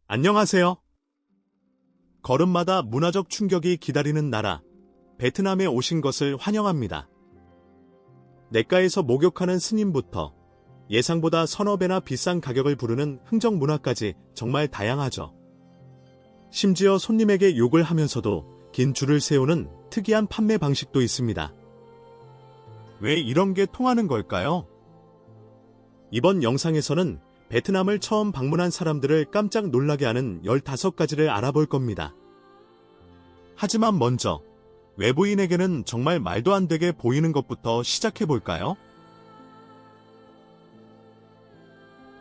안녕하세요. 걸음마다 문화적 충격이 기다리는 나라, 베트남에 오신 것을 환영합니다. 냇가에서 목욕하는 스님부터 예상보다 서너 배나 비싼 가격을 부르는 흥정 문화까지 정말 다양하죠. 심지어 손님에게 욕을 하면서도 긴 줄을 세우는 특이한 판매 방식도 있습니다. 왜 이런 게 통하는 걸까요? 이번 영상에서는 베트남을 처음 방문한 사람들을 깜짝 놀라게 하는 15가지를 알아볼 겁니다. 하지만 먼저 외부인에게는 정말 말도 안 되게 보이는 것부터 시작해볼까요?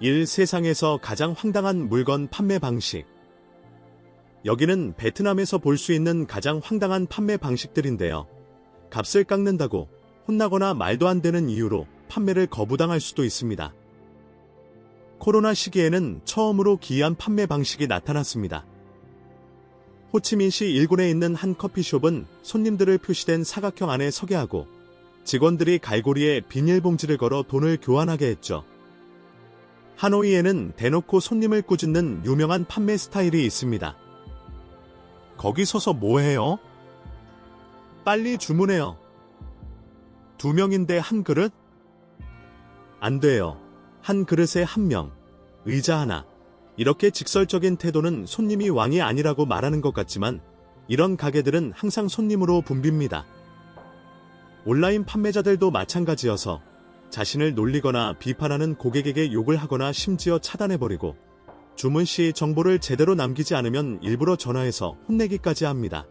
1. 세상에서 가장 황당한 물건 판매 방식. 여기는 베트남에서 볼 수 있는 가장 황당한 판매 방식들인데요. 값을 깎는다고 혼나거나 말도 안 되는 이유로 판매를 거부당할 수도 있습니다. 코로나 시기에는 처음으로 기이한 판매 방식이 나타났습니다. 호치민시 일군에 있는 한 커피숍은 손님들을 표시된 사각형 안에 서게 하고 직원들이 갈고리에 비닐봉지를 걸어 돈을 교환하게 했죠. 하노이에는 대놓고 손님을 꾸짖는 유명한 판매 스타일이 있습니다. 거기 서서 뭐해요? 빨리 주문해요. 2명인데 한 그릇? 안 돼요. 한 그릇에 1명, 의자 하나. 이렇게 직설적인 태도는 손님이 왕이 아니라고 말하는 것 같지만 이런 가게들은 항상 손님으로 붐빕니다. 온라인 판매자들도 마찬가지여서 자신을 놀리거나 비판하는 고객에게 욕을 하거나 심지어 차단해버리고 주문 시 정보를 제대로 남기지 않으면 일부러 전화해서 혼내기까지 합니다.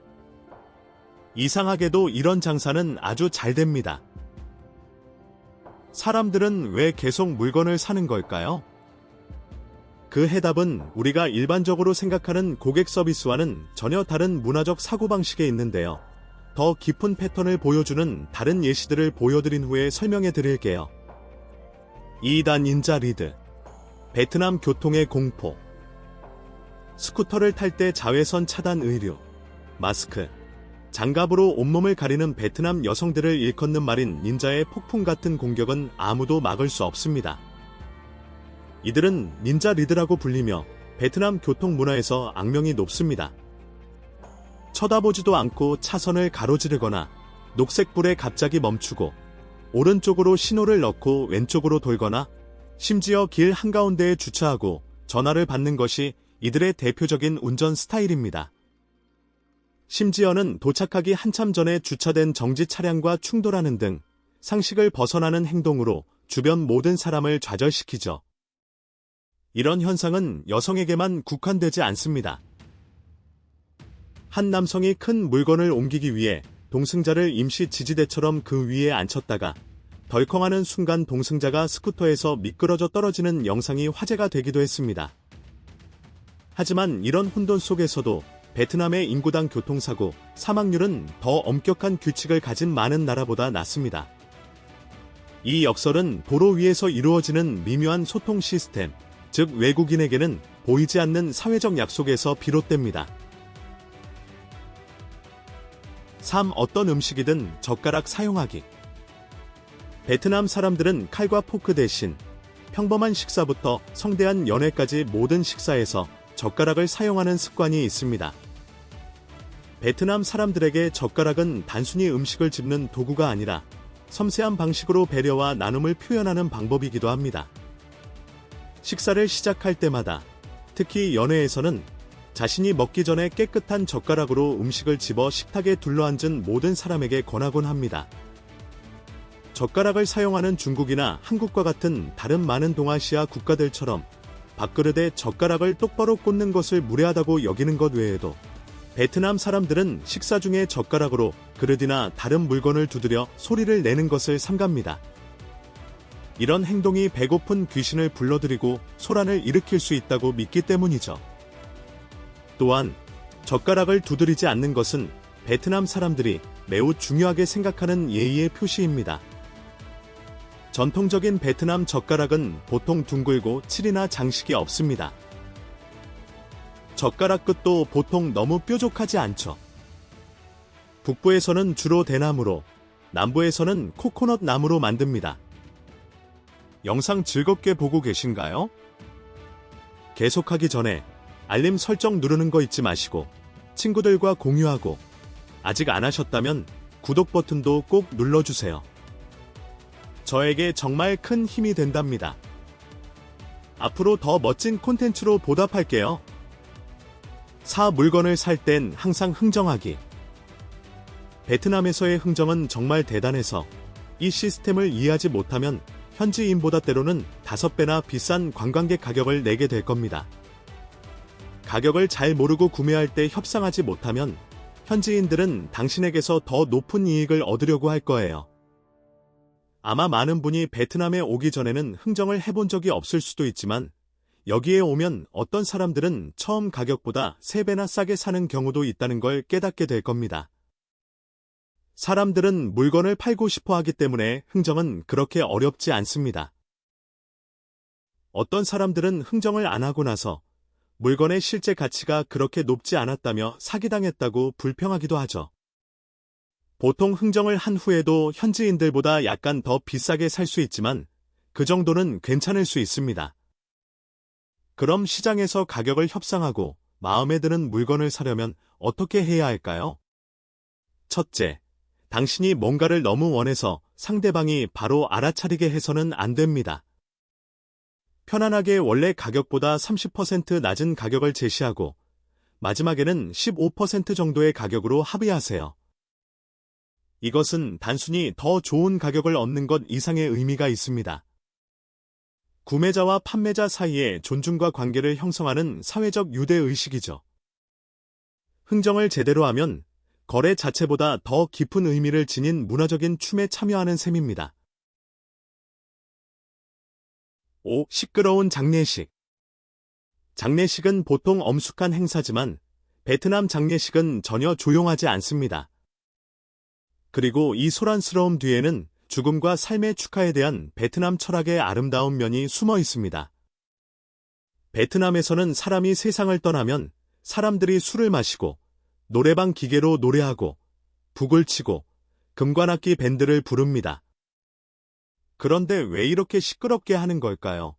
이상하게도 이런 장사는 아주 잘 됩니다. 사람들은 왜 계속 물건을 사는 걸까요? 그 해답은 우리가 일반적으로 생각하는 고객 서비스와는 전혀 다른 문화적 사고방식에 있는데요. 더 깊은 패턴을 보여주는 다른 예시들을 보여드린 후에 설명해 드릴게요. 2단 닌자 리드. 베트남 교통의 공포. 스쿠터를 탈 때 자외선 차단 의류, 마스크, 장갑으로 온몸을 가리는 베트남 여성들을 일컫는 말인 닌자의 폭풍 같은 공격은 아무도 막을 수 없습니다. 이들은 닌자 리드라고 불리며 베트남 교통 문화에서 악명이 높습니다. 쳐다보지도 않고 차선을 가로지르거나 녹색불에 갑자기 멈추고 오른쪽으로 신호를 넣고 왼쪽으로 돌거나 심지어 길 한가운데에 주차하고 전화를 받는 것이 이들의 대표적인 운전 스타일입니다. 심지어는 도착하기 한참 전에 주차된 정지 차량과 충돌하는 등 상식을 벗어나는 행동으로 주변 모든 사람을 좌절시키죠. 이런 현상은 여성에게만 국한되지 않습니다. 한 남성이 큰 물건을 옮기기 위해 동승자를 임시 지지대처럼 그 위에 앉혔다가 덜컹하는 순간 동승자가 스쿠터에서 미끄러져 떨어지는 영상이 화제가 되기도 했습니다. 하지만 이런 혼돈 속에서도 베트남의 인구당 교통사고, 사망률은 더 엄격한 규칙을 가진 많은 나라보다 낮습니다. 이 역설은 도로 위에서 이루어지는 미묘한 소통 시스템, 즉 외국인에게는 보이지 않는 사회적 약속에서 비롯됩니다. 3. 어떤 음식이든 젓가락 사용하기. 베트남 사람들은 칼과 포크 대신 평범한 식사부터 성대한 연회까지 모든 식사에서 젓가락을 사용하는 습관이 있습니다. 베트남 사람들에게 젓가락은 단순히 음식을 집는 도구가 아니라 섬세한 방식으로 배려와 나눔을 표현하는 방법이기도 합니다. 식사를 시작할 때마다, 특히 연회에서는 자신이 먹기 전에 깨끗한 젓가락으로 음식을 집어 식탁에 둘러앉은 모든 사람에게 권하곤 합니다. 젓가락을 사용하는 중국이나 한국과 같은 다른 많은 동아시아 국가들처럼 밥그릇에 젓가락을 똑바로 꽂는 것을 무례하다고 여기는 것 외에도 베트남 사람들은 식사 중에 젓가락으로 그릇이나 다른 물건을 두드려 소리를 내는 것을 삼갑니다. 이런 행동이 배고픈 귀신을 불러들이고 소란을 일으킬 수 있다고 믿기 때문이죠. 또한 젓가락을 두드리지 않는 것은 베트남 사람들이 매우 중요하게 생각하는 예의의 표시입니다. 전통적인 베트남 젓가락은 보통 둥글고 칠이나 장식이 없습니다. 젓가락 끝도 보통 너무 뾰족하지 않죠. 북부에서는 주로 대나무로, 남부에서는 코코넛 나무로 만듭니다. 영상 즐겁게 보고 계신가요? 계속하기 전에 알림 설정 누르는 거 잊지 마시고 친구들과 공유하고 아직 안 하셨다면 구독 버튼도 꼭 눌러주세요. 저에게 정말 큰 힘이 된답니다. 앞으로 더 멋진 콘텐츠로 보답할게요. 물건을 살 땐 항상 흥정하기. 베트남에서의 흥정은 정말 대단해서 이 시스템을 이해하지 못하면 현지인보다 때로는 5배나 비싼 관광객 가격을 내게 될 겁니다. 가격을 잘 모르고 구매할 때 협상하지 못하면 현지인들은 당신에게서 더 높은 이익을 얻으려고 할 거예요. 아마 많은 분이 베트남에 오기 전에는 흥정을 해본 적이 없을 수도 있지만 여기에 오면 어떤 사람들은 처음 가격보다 3배나 싸게 사는 경우도 있다는 걸 깨닫게 될 겁니다. 사람들은 물건을 팔고 싶어 하기 때문에 흥정은 그렇게 어렵지 않습니다. 어떤 사람들은 흥정을 안 하고 나서 물건의 실제 가치가 그렇게 높지 않았다며 사기당했다고 불평하기도 하죠. 보통 흥정을 한 후에도 현지인들보다 약간 더 비싸게 살 수 있지만 그 정도는 괜찮을 수 있습니다. 그럼 시장에서 가격을 협상하고 마음에 드는 물건을 사려면 어떻게 해야 할까요? 첫째, 당신이 뭔가를 너무 원해서 상대방이 바로 알아차리게 해서는 안 됩니다. 편안하게 원래 가격보다 30% 낮은 가격을 제시하고 마지막에는 15% 정도의 가격으로 합의하세요. 이것은 단순히 더 좋은 가격을 얻는 것 이상의 의미가 있습니다. 구매자와 판매자 사이에 존중과 관계를 형성하는 사회적 유대의식이죠. 흥정을 제대로 하면 거래 자체보다 더 깊은 의미를 지닌 문화적인 춤에 참여하는 셈입니다. 5. 시끄러운 장례식. 장례식은 보통 엄숙한 행사지만 베트남 장례식은 전혀 조용하지 않습니다. 그리고 이 소란스러움 뒤에는 죽음과 삶의 축하에 대한 베트남 철학의 아름다운 면이 숨어 있습니다. 베트남에서는 사람이 세상을 떠나면 사람들이 술을 마시고 노래방 기계로 노래하고 북을 치고 금관악기 밴드를 부릅니다. 그런데 왜 이렇게 시끄럽게 하는 걸까요?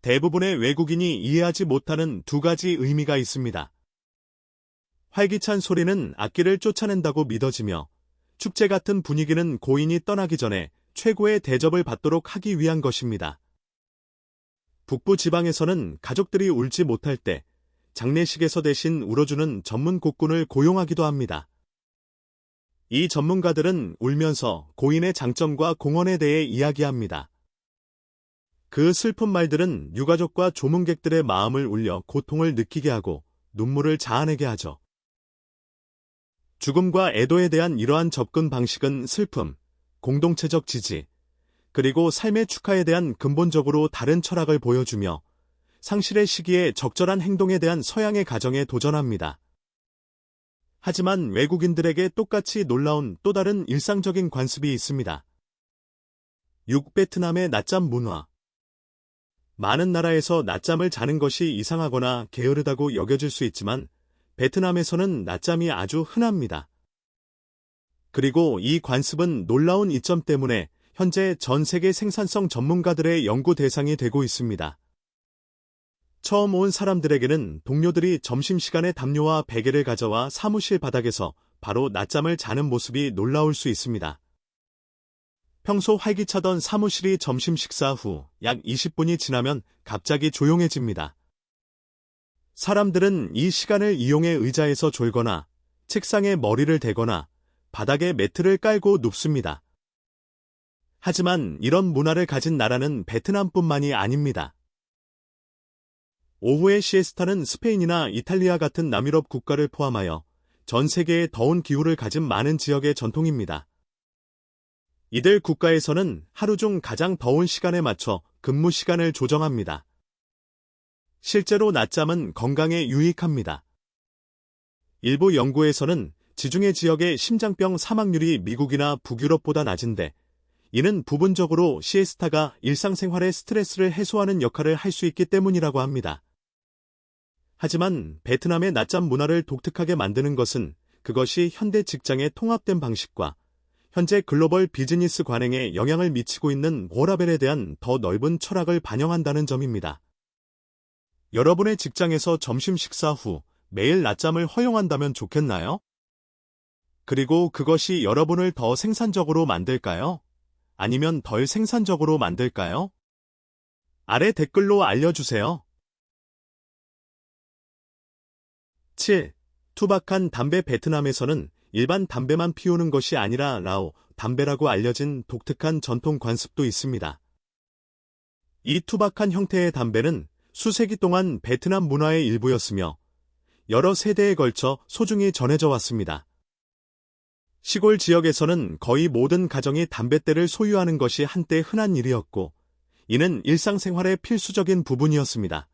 대부분의 외국인이 이해하지 못하는 2가지 의미가 있습니다. 활기찬 소리는 악기를 쫓아낸다고 믿어지며 축제 같은 분위기는 고인이 떠나기 전에 최고의 대접을 받도록 하기 위한 것입니다. 북부 지방에서는 가족들이 울지 못할 때 장례식에서 대신 울어주는 전문 곡군을 고용하기도 합니다. 이 전문가들은 울면서 고인의 장점과 공헌에 대해 이야기합니다. 그 슬픈 말들은 유가족과 조문객들의 마음을 울려 고통을 느끼게 하고 눈물을 자아내게 하죠. 죽음과 애도에 대한 이러한 접근 방식은 슬픔, 공동체적 지지, 그리고 삶의 축하에 대한 근본적으로 다른 철학을 보여주며 상실의 시기에 적절한 행동에 대한 서양의 가정에 도전합니다. 하지만 외국인들에게 똑같이 놀라운 또 다른 일상적인 관습이 있습니다. 베트남의 낮잠 문화. 많은 나라에서 낮잠을 자는 것이 이상하거나 게으르다고 여겨질 수 있지만 베트남에서는 낮잠이 아주 흔합니다. 그리고 이 관습은 놀라운 이점 때문에 현재 전 세계 생산성 전문가들의 연구 대상이 되고 있습니다. 처음 온 사람들에게는 동료들이 점심시간에 담요와 베개를 가져와 사무실 바닥에서 바로 낮잠을 자는 모습이 놀라울 수 있습니다. 평소 활기차던 사무실이 점심 식사 후 약 20분이 지나면 갑자기 조용해집니다. 사람들은 이 시간을 이용해 의자에서 졸거나 책상에 머리를 대거나 바닥에 매트를 깔고 눕습니다. 하지만 이런 문화를 가진 나라는 베트남뿐만이 아닙니다. 오후의 시에스타는 스페인이나 이탈리아 같은 남유럽 국가를 포함하여 전 세계의 더운 기후를 가진 많은 지역의 전통입니다. 이들 국가에서는 하루 중 가장 더운 시간에 맞춰 근무 시간을 조정합니다. 실제로 낮잠은 건강에 유익합니다. 일부 연구에서는 지중해 지역의 심장병 사망률이 미국이나 북유럽보다 낮은데 이는 부분적으로 시에스타가 일상생활의 스트레스를 해소하는 역할을 할 수 있기 때문이라고 합니다. 하지만 베트남의 낮잠 문화를 독특하게 만드는 것은 그것이 현대 직장의 통합된 방식과 현재 글로벌 비즈니스 관행에 영향을 미치고 있는 워라밸에 대한 더 넓은 철학을 반영한다는 점입니다. 여러분의 직장에서 점심 식사 후 매일 낮잠을 허용한다면 좋겠나요? 그리고 그것이 여러분을 더 생산적으로 만들까요? 아니면 덜 생산적으로 만들까요? 아래 댓글로 알려주세요. 7. 투박한 담배. 베트남에서는 일반 담배만 피우는 것이 아니라 라오 담배라고 알려진 독특한 전통 관습도 있습니다. 이 투박한 형태의 담배는 수세기 동안 베트남 문화의 일부였으며 여러 세대에 걸쳐 소중히 전해져 왔습니다. 시골 지역에서는 거의 모든 가정이 담뱃대를 소유하는 것이 한때 흔한 일이었고, 이는 일상생활의 필수적인 부분이었습니다.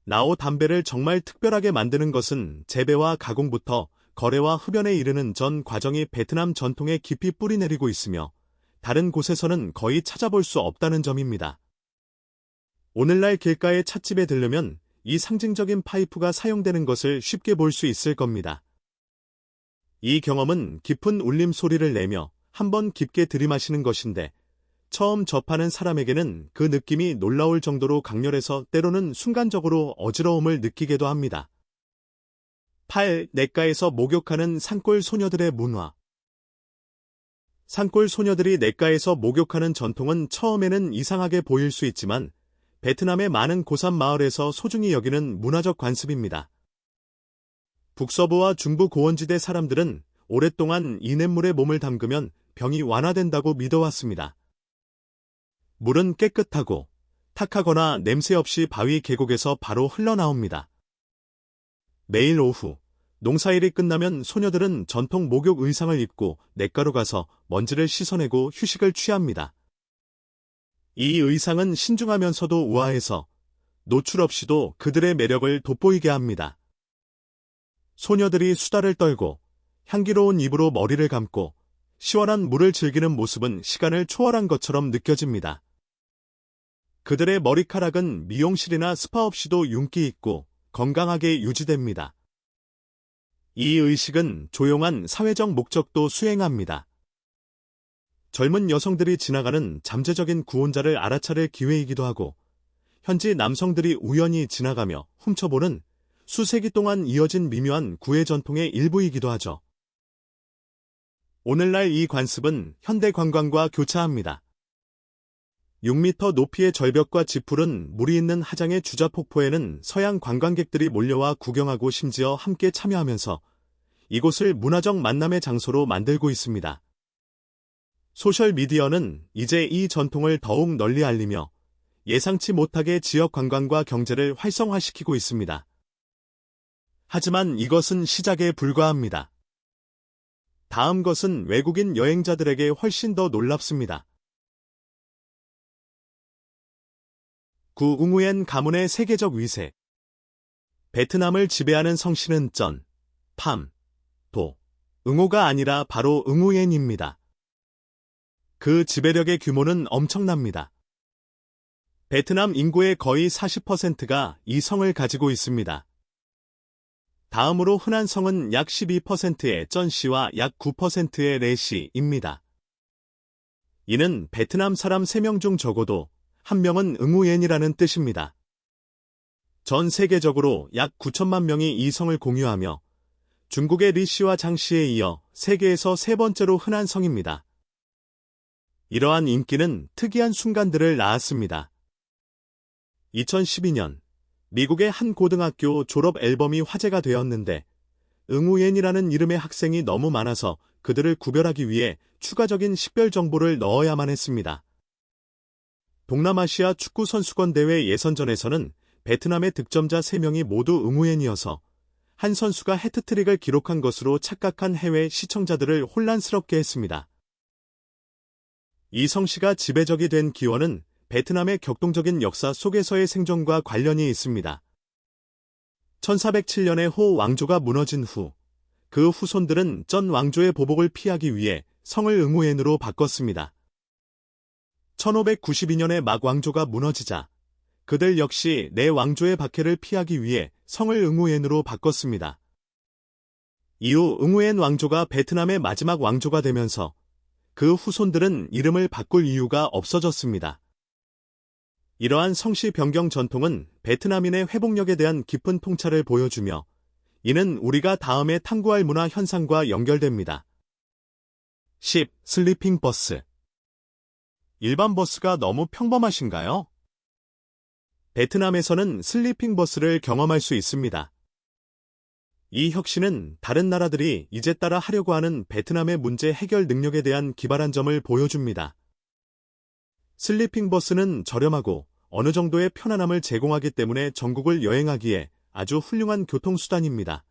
라오 담배를 정말 특별하게 만드는 것은 재배와 가공부터 거래와 흡연에 이르는 전 과정이 베트남 전통에 깊이 뿌리내리고 있으며 다른 곳에서는 거의 찾아볼 수 없다는 점입니다. 오늘날 길가의 찻집에 들르면 이 상징적인 파이프가 사용되는 것을 쉽게 볼 수 있을 겁니다. 이 경험은 깊은 울림 소리를 내며 한번 깊게 들이마시는 것인데 처음 접하는 사람에게는 그 느낌이 놀라울 정도로 강렬해서 때로는 순간적으로 어지러움을 느끼게도 합니다. 8. 냇가에서 목욕하는 산골 소녀들의 문화. 산골 소녀들이 냇가에서 목욕하는 전통은 처음에는 이상하게 보일 수 있지만 베트남의 많은 고산 마을에서 소중히 여기는 문화적 관습입니다. 북서부와 중부 고원지대 사람들은 오랫동안 이 냇물에 몸을 담그면 병이 완화된다고 믿어왔습니다. 물은 깨끗하고 탁하거나 냄새 없이 바위 계곡에서 바로 흘러나옵니다. 매일 오후 농사일이 끝나면 소녀들은 전통 목욕 의상을 입고 냇가로 가서 먼지를 씻어내고 휴식을 취합니다. 이 의상은 신중하면서도 우아해서 노출 없이도 그들의 매력을 돋보이게 합니다. 소녀들이 수다를 떨고 향기로운 입으로 머리를 감고 시원한 물을 즐기는 모습은 시간을 초월한 것처럼 느껴집니다. 그들의 머리카락은 미용실이나 스파 없이도 윤기 있고 건강하게 유지됩니다. 이 의식은 조용한 사회적 목적도 수행합니다. 젊은 여성들이 지나가는 잠재적인 구원자를 알아차릴 기회이기도 하고 현지 남성들이 우연히 지나가며 훔쳐보는 수세기 동안 이어진 미묘한 구애 전통의 일부이기도 하죠. 오늘날 이 관습은 현대 관광과 교차합니다. 6m 높이의 절벽과 지푸른 물이 있는 하장의 주자폭포에는 서양 관광객들이 몰려와 구경하고 심지어 함께 참여하면서 이곳을 문화적 만남의 장소로 만들고 있습니다. 소셜미디어는 이제 이 전통을 더욱 널리 알리며 예상치 못하게 지역 관광과 경제를 활성화시키고 있습니다. 하지만 이것은 시작에 불과합니다. 다음 것은 외국인 여행자들에게 훨씬 더 놀랍습니다. 9. 응우옌 가문의 세계적 위세. 베트남을 지배하는 성씨는 전, 팜, 도, 응호가 아니라 바로 응우옌입니다. 그 지배력의 규모는 엄청납니다. 베트남 인구의 거의 40%가 이 성을 가지고 있습니다. 다음으로 흔한 성은 약 12%의 쩐씨와 약 9%의 레씨입니다. 이는 베트남 사람 3명 중 적어도 1명은 응우옌이라는 뜻입니다. 전 세계적으로 약 9천만 명이 이 성을 공유하며 중국의 리씨와 장씨에 이어 세계에서 3번째로 흔한 성입니다. 이러한 인기는 특이한 순간들을 낳았습니다. 2012년 미국의 한 고등학교 졸업 앨범이 화제가 되었는데 응우옌이라는 이름의 학생이 너무 많아서 그들을 구별하기 위해 추가적인 식별 정보를 넣어야만 했습니다. 동남아시아 축구 선수권 대회 예선전에서는 베트남의 득점자 3명이 모두 응우옌이어서 한 선수가 해트트릭을 기록한 것으로 착각한 해외 시청자들을 혼란스럽게 했습니다. 이 성씨가 지배적이 된 기원은 베트남의 격동적인 역사 속에서의 생존과 관련이 있습니다. 1407년에 호 왕조가 무너진 후 그 후손들은 전 왕조의 보복을 피하기 위해 성을 응우옌으로 바꿨습니다. 1592년에 막 왕조가 무너지자 그들 역시 내 왕조의 박해를 피하기 위해 성을 응우옌으로 바꿨습니다. 이후 응우옌 왕조가 베트남의 마지막 왕조가 되면서 그 후손들은 이름을 바꿀 이유가 없어졌습니다. 이러한 성씨 변경 전통은 베트남인의 회복력에 대한 깊은 통찰을 보여주며 이는 우리가 다음에 탐구할 문화 현상과 연결됩니다. 10. 슬리핑 버스. 일반 버스가 너무 평범하신가요? 베트남에서는 슬리핑 버스를 경험할 수 있습니다. 이 혁신은 다른 나라들이 이제 따라 하려고 하는 베트남의 문제 해결 능력에 대한 기발한 점을 보여줍니다. 슬리핑 버스는 저렴하고 어느 정도의 편안함을 제공하기 때문에 전국을 여행하기에 아주 훌륭한 교통수단입니다.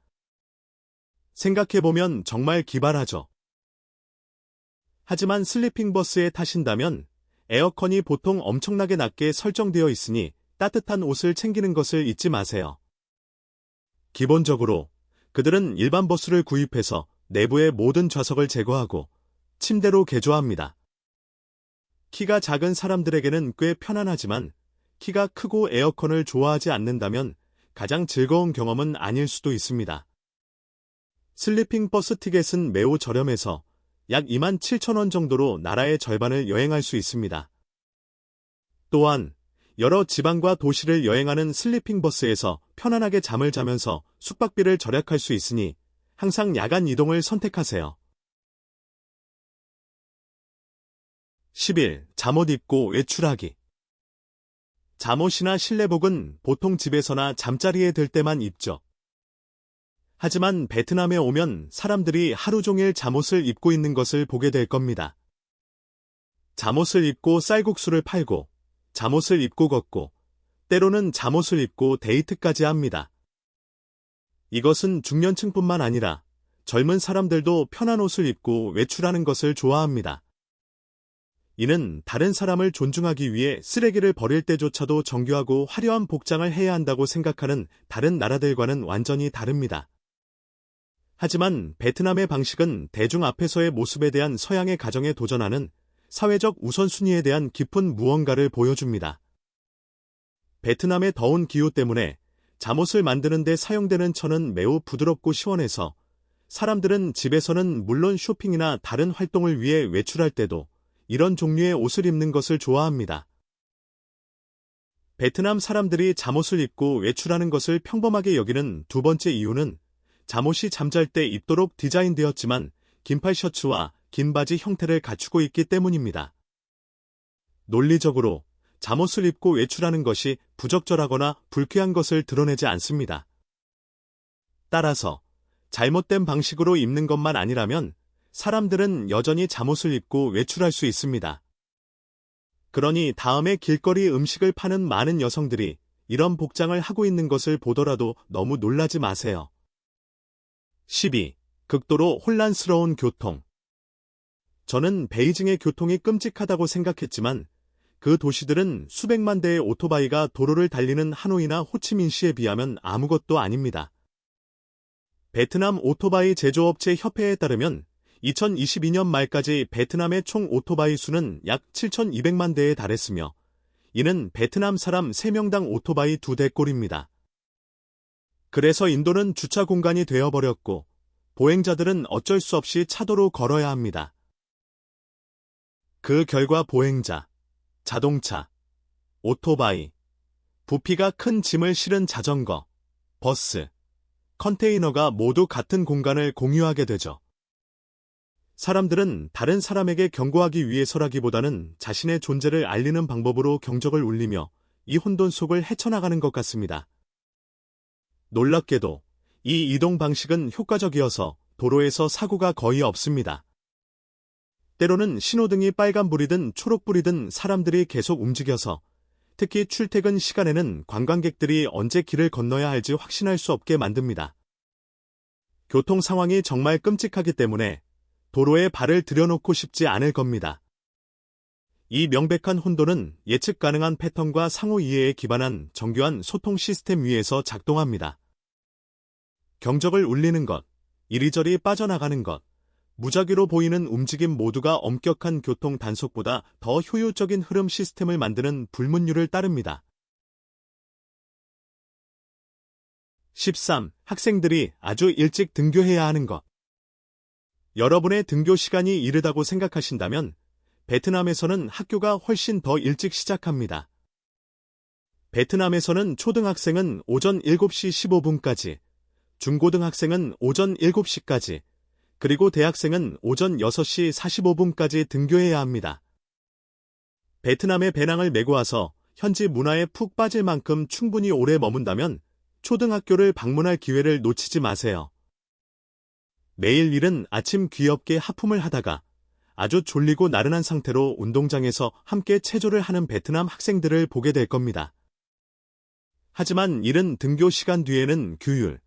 생각해보면 정말 기발하죠. 하지만 슬리핑 버스에 타신다면 에어컨이 보통 엄청나게 낮게 설정되어 있으니 따뜻한 옷을 챙기는 것을 잊지 마세요. 기본적으로 그들은 일반 버스를 구입해서 내부의 모든 좌석을 제거하고 침대로 개조합니다. 키가 작은 사람들에게는 꽤 편안하지만 키가 크고 에어컨을 좋아하지 않는다면 가장 즐거운 경험은 아닐 수도 있습니다. 슬리핑 버스 티켓은 매우 저렴해서 약 27,000원 정도로 나라의 절반을 여행할 수 있습니다. 또한 여러 지방과 도시를 여행하는 슬리핑 버스에서 편안하게 잠을 자면서 숙박비를 절약할 수 있으니 항상 야간 이동을 선택하세요. 11. 잠옷 입고 외출하기. 잠옷이나 실내복은 보통 집에서나 잠자리에 들 때만 입죠. 하지만 베트남에 오면 사람들이 하루 종일 잠옷을 입고 있는 것을 보게 될 겁니다. 잠옷을 입고 쌀국수를 팔고, 잠옷을 입고 걷고, 때로는 잠옷을 입고 데이트까지 합니다. 이것은 중년층뿐만 아니라 젊은 사람들도 편한 옷을 입고 외출하는 것을 좋아합니다. 이는 다른 사람을 존중하기 위해 쓰레기를 버릴 때조차도 정교하고 화려한 복장을 해야 한다고 생각하는 다른 나라들과는 완전히 다릅니다. 하지만 베트남의 방식은 대중 앞에서의 모습에 대한 서양의 가정에 도전하는 사회적 우선순위에 대한 깊은 무언가를 보여줍니다. 베트남의 더운 기후 때문에 잠옷을 만드는 데 사용되는 천은 매우 부드럽고 시원해서 사람들은 집에서는 물론 쇼핑이나 다른 활동을 위해 외출할 때도 이런 종류의 옷을 입는 것을 좋아합니다. 베트남 사람들이 잠옷을 입고 외출하는 것을 평범하게 여기는 두 번째 이유는 잠옷이 잠잘 때 입도록 디자인되었지만 긴팔 셔츠와 긴 바지 형태를 갖추고 있기 때문입니다. 논리적으로 잠옷을 입고 외출하는 것이 부적절하거나 불쾌한 것을 드러내지 않습니다. 따라서 잘못된 방식으로 입는 것만 아니라면 사람들은 여전히 잠옷을 입고 외출할 수 있습니다. 그러니 다음에 길거리 음식을 파는 많은 여성들이 이런 복장을 하고 있는 것을 보더라도 너무 놀라지 마세요. 12. 극도로 혼란스러운 교통. 저는 베이징의 교통이 끔찍하다고 생각했지만 그 도시들은 수백만 대의 오토바이가 도로를 달리는 하노이나 호치민시에 비하면 아무것도 아닙니다. 베트남 오토바이 제조업체 협회에 따르면 2022년 말까지 베트남의 총 오토바이 수는 약 7,200만 대에 달했으며 이는 베트남 사람 3명당 오토바이 2대꼴입니다. 그래서 인도는 주차 공간이 되어버렸고 보행자들은 어쩔 수 없이 차도로 걸어야 합니다. 그 결과 보행자, 자동차, 오토바이, 부피가 큰 짐을 실은 자전거, 버스, 컨테이너가 모두 같은 공간을 공유하게 되죠. 사람들은 다른 사람에게 경고하기 위해서라기보다는 자신의 존재를 알리는 방법으로 경적을 울리며 이 혼돈 속을 헤쳐나가는 것 같습니다. 놀랍게도 이 이동 방식은 효과적이어서 도로에서 사고가 거의 없습니다. 때로는 신호등이 빨간불이든 초록불이든 사람들이 계속 움직여서 특히 출퇴근 시간에는 관광객들이 언제 길을 건너야 할지 확신할 수 없게 만듭니다. 교통 상황이 정말 끔찍하기 때문에 도로에 발을 들여놓고 싶지 않을 겁니다. 이 명백한 혼돈은 예측 가능한 패턴과 상호 이해에 기반한 정교한 소통 시스템 위에서 작동합니다. 경적을 울리는 것, 이리저리 빠져나가는 것, 무작위로 보이는 움직임 모두가 엄격한 교통 단속보다 더 효율적인 흐름 시스템을 만드는 불문율을 따릅니다. 13. 학생들이 아주 일찍 등교해야 하는 것. 여러분의 등교 시간이 이르다고 생각하신다면 베트남에서는 학교가 훨씬 더 일찍 시작합니다. 베트남에서는 초등학생은 오전 7시 15분까지, 중고등학생은 오전 7시까지, 그리고 대학생은 오전 6시 45분까지 등교해야 합니다. 베트남에 배낭을 메고 와서 현지 문화에 푹 빠질 만큼 충분히 오래 머문다면 초등학교를 방문할 기회를 놓치지 마세요. 매일 이른 아침 귀엽게 하품을 하다가 아주 졸리고 나른한 상태로 운동장에서 함께 체조를 하는 베트남 학생들을 보게 될 겁니다. 하지만 이른 등교 시간 뒤에는 규율,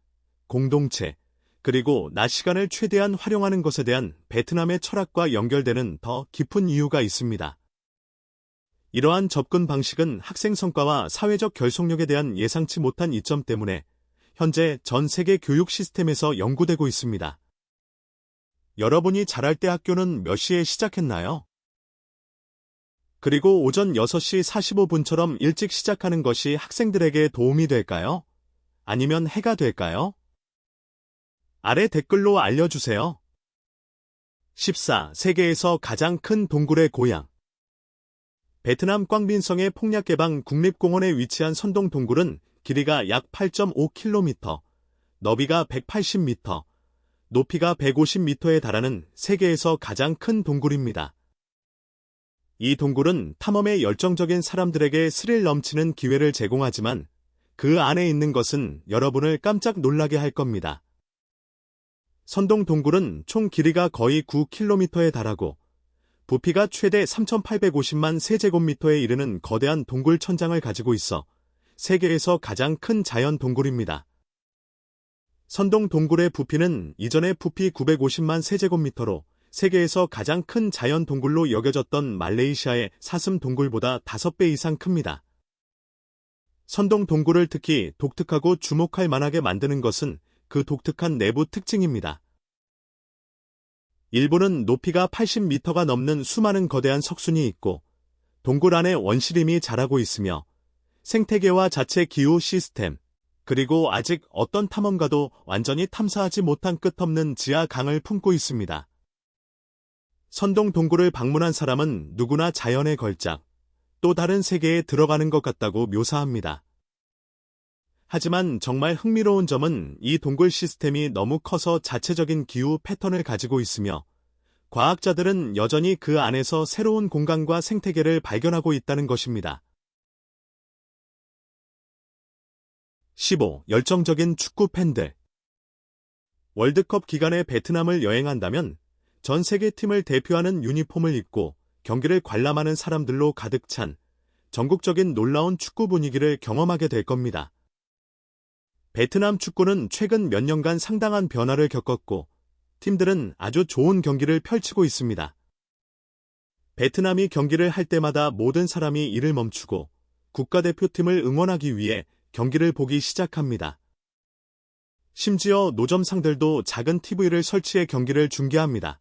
공동체, 그리고 낮 시간을 최대한 활용하는 것에 대한 베트남의 철학과 연결되는 더 깊은 이유가 있습니다. 이러한 접근 방식은 학생 성과와 사회적 결속력에 대한 예상치 못한 이점 때문에 현재 전 세계 교육 시스템에서 연구되고 있습니다. 여러분이 자랄 때 학교는 몇 시에 시작했나요? 그리고 오전 6시 45분처럼 일찍 시작하는 것이 학생들에게 도움이 될까요? 아니면 해가 될까요? 아래 댓글로 알려주세요. 14. 세계에서 가장 큰 동굴의 고향. 베트남 꽝빈성의 폭략개방 국립공원에 위치한 선동 동굴은 길이가 약 8.5km, 너비가 180m, 높이가 150m에 달하는 세계에서 가장 큰 동굴입니다. 이 동굴은 탐험에 열정적인 사람들에게 스릴 넘치는 기회를 제공하지만 그 안에 있는 것은 여러분을 깜짝 놀라게 할 겁니다. 선동 동굴은 총 길이가 거의 9km에 달하고 부피가 최대 3,850만 세제곱미터에 이르는 거대한 동굴 천장을 가지고 있어 세계에서 가장 큰 자연 동굴입니다. 선동 동굴의 부피는 이전의 부피 950만 세제곱미터로 세계에서 가장 큰 자연 동굴로 여겨졌던 말레이시아의 사슴 동굴보다 5배 이상 큽니다. 선동 동굴을 특히 독특하고 주목할 만하게 만드는 것은 그 독특한 내부 특징입니다. 일부는 높이가 80m가 넘는 수많은 거대한 석순이 있고 동굴 안에 원시림이 자라고 있으며 생태계와 자체 기후 시스템, 그리고 아직 어떤 탐험가도 완전히 탐사하지 못한 끝없는 지하 강을 품고 있습니다. 선동 동굴을 방문한 사람은 누구나 자연의 걸작, 또 다른 세계에 들어가는 것 같다고 묘사합니다. 하지만 정말 흥미로운 점은 이 동굴 시스템이 너무 커서 자체적인 기후 패턴을 가지고 있으며 과학자들은 여전히 그 안에서 새로운 공간과 생태계를 발견하고 있다는 것입니다. 15. 열정적인 축구 팬들. 월드컵 기간에 베트남을 여행한다면 전 세계 팀을 대표하는 유니폼을 입고 경기를 관람하는 사람들로 가득 찬 전국적인 놀라운 축구 분위기를 경험하게 될 겁니다. 베트남 축구는 최근 몇 년간 상당한 변화를 겪었고 팀들은 아주 좋은 경기를 펼치고 있습니다. 베트남이 경기를 할 때마다 모든 사람이 일을 멈추고 국가대표팀을 응원하기 위해 경기를 보기 시작합니다. 심지어 노점상들도 작은 TV를 설치해 경기를 중계합니다.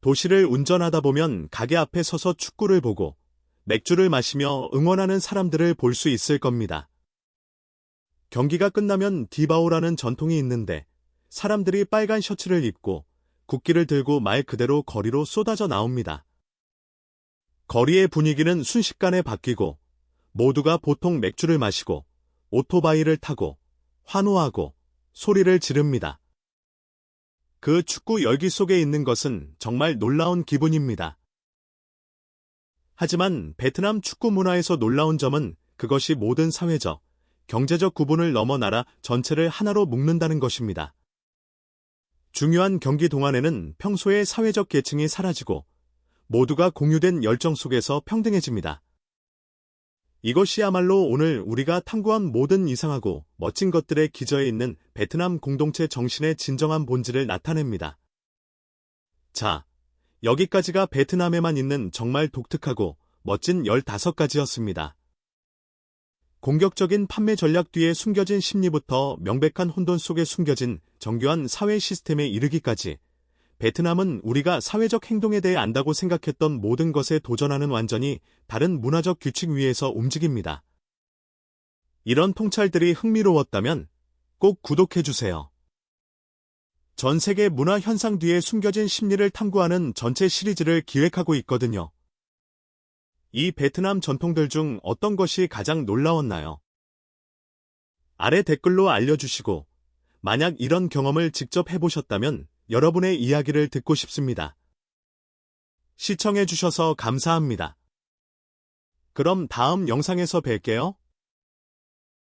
도시를 운전하다 보면 가게 앞에 서서 축구를 보고 맥주를 마시며 응원하는 사람들을 볼 수 있을 겁니다. 경기가 끝나면 디바오라는 전통이 있는데 사람들이 빨간 셔츠를 입고 국기를 들고 말 그대로 거리로 쏟아져 나옵니다. 거리의 분위기는 순식간에 바뀌고 모두가 보통 맥주를 마시고 오토바이를 타고 환호하고 소리를 지릅니다. 그 축구 열기 속에 있는 것은 정말 놀라운 기분입니다. 하지만 베트남 축구 문화에서 놀라운 점은 그것이 모든 사회적, 경제적 구분을 넘어 나라 전체를 하나로 묶는다는 것입니다. 중요한 경기 동안에는 평소의 사회적 계층이 사라지고 모두가 공유된 열정 속에서 평등해집니다. 이것이야말로 오늘 우리가 탐구한 모든 이상하고 멋진 것들의 기저에 있는 베트남 공동체 정신의 진정한 본질을 나타냅니다. 자, 여기까지가 베트남에만 있는 정말 독특하고 멋진 15가지였습니다. 공격적인 판매 전략 뒤에 숨겨진 심리부터 명백한 혼돈 속에 숨겨진 정교한 사회 시스템에 이르기까지 베트남은 우리가 사회적 행동에 대해 안다고 생각했던 모든 것에 도전하는 완전히 다른 문화적 규칙 위에서 움직입니다. 이런 통찰들이 흥미로웠다면 꼭 구독해주세요. 전 세계 문화 현상 뒤에 숨겨진 심리를 탐구하는 전체 시리즈를 기획하고 있거든요. 이 베트남 전통들 중 어떤 것이 가장 놀라웠나요? 아래 댓글로 알려주시고, 만약 이런 경험을 직접 해보셨다면 여러분의 이야기를 듣고 싶습니다. 시청해주셔서 감사합니다. 그럼 다음 영상에서 뵐게요.